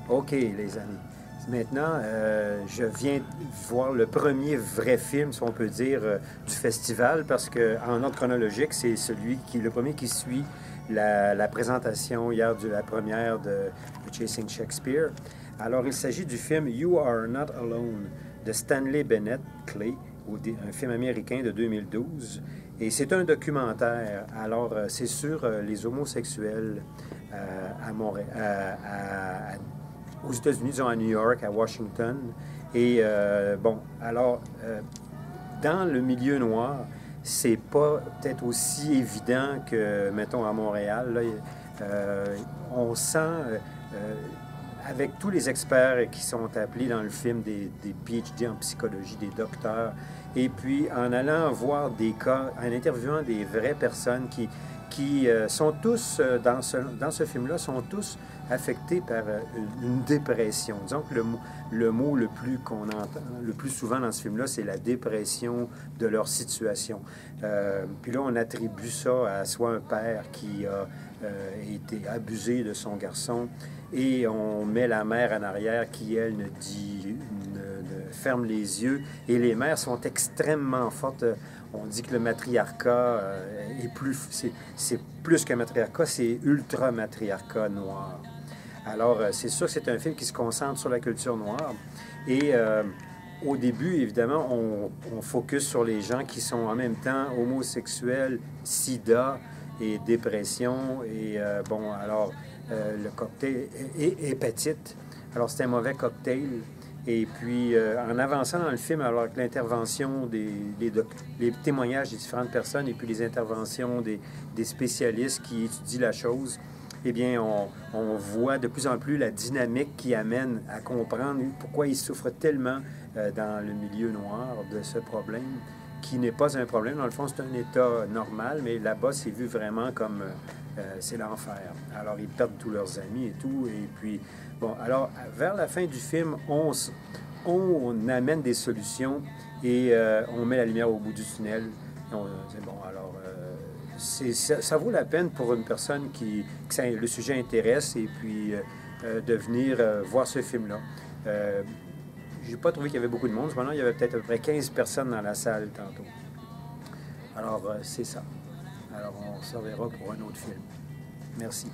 OK, les amis. Maintenant, je viens voir le premier vrai film, si on peut dire, du festival, parce que en ordre chronologique, c'est le premier qui suit la présentation hier de la première de Chasing Shakespeare. Alors, il s'agit du film You Are Not Alone de Stanley Bennett Clay, un film américain de 2012. Et c'est un documentaire. Alors, c'est sur les homosexuels à Montréal, aux États-Unis, disons à New York, à Washington. Et bon, alors, dans le milieu noir, c'est pas peut-être aussi évident que, mettons, à Montréal. Là, on sent, avec tous les experts qui sont appelés dans le film, des PhD en psychologie, des docteurs, et puis en allant voir des cas, en interviewant des vraies personnes qui sont tous, dans ce film-là, sont tous affectés par une dépression. Disons que le mot le plus qu'on entend le plus souvent dans ce film-là, c'est la dépression de leur situation. Puis là, on attribue ça à soit un père qui a été abusé de son garçon, et on met la mère en arrière qui, elle, ne ferme les yeux. Et les mères sont extrêmement fortes. On dit que le matriarcat est plus... C'est plus qu'un matriarcat, c'est ultra-matriarcat noir. Alors, c'est sûr que c'est un film qui se concentre sur la culture noire. Et au début, évidemment, on focus sur les gens qui sont en même temps homosexuels, sida et dépression. Et bon, alors, le cocktail et hépatite. Alors, c'est un mauvais cocktail. Et puis, en avançant dans le film, alors que l'intervention les témoignages des différentes personnes et puis les interventions des spécialistes qui étudient la chose, eh bien, on voit de plus en plus la dynamique qui amène à comprendre pourquoi ils souffrent tellement dans le milieu noir de ce problème, qui n'est pas un problème. Dans le fond, c'est un état normal, mais là-bas, c'est vu vraiment comme c'est l'enfer. Alors, ils perdent tous leurs amis et tout. Et puis, bon, alors, vers la fin du film, on amène des solutions et on met la lumière au bout du tunnel. C'est bon, alors... ça vaut la peine pour une personne qui le sujet intéresse et puis de venir voir ce film-là. J'ai pas trouvé qu'il y avait beaucoup de monde. Cependant, il y avait peut-être à peu près 15 personnes dans la salle tantôt. Alors, c'est ça. Alors, on se reverra pour un autre film. Merci.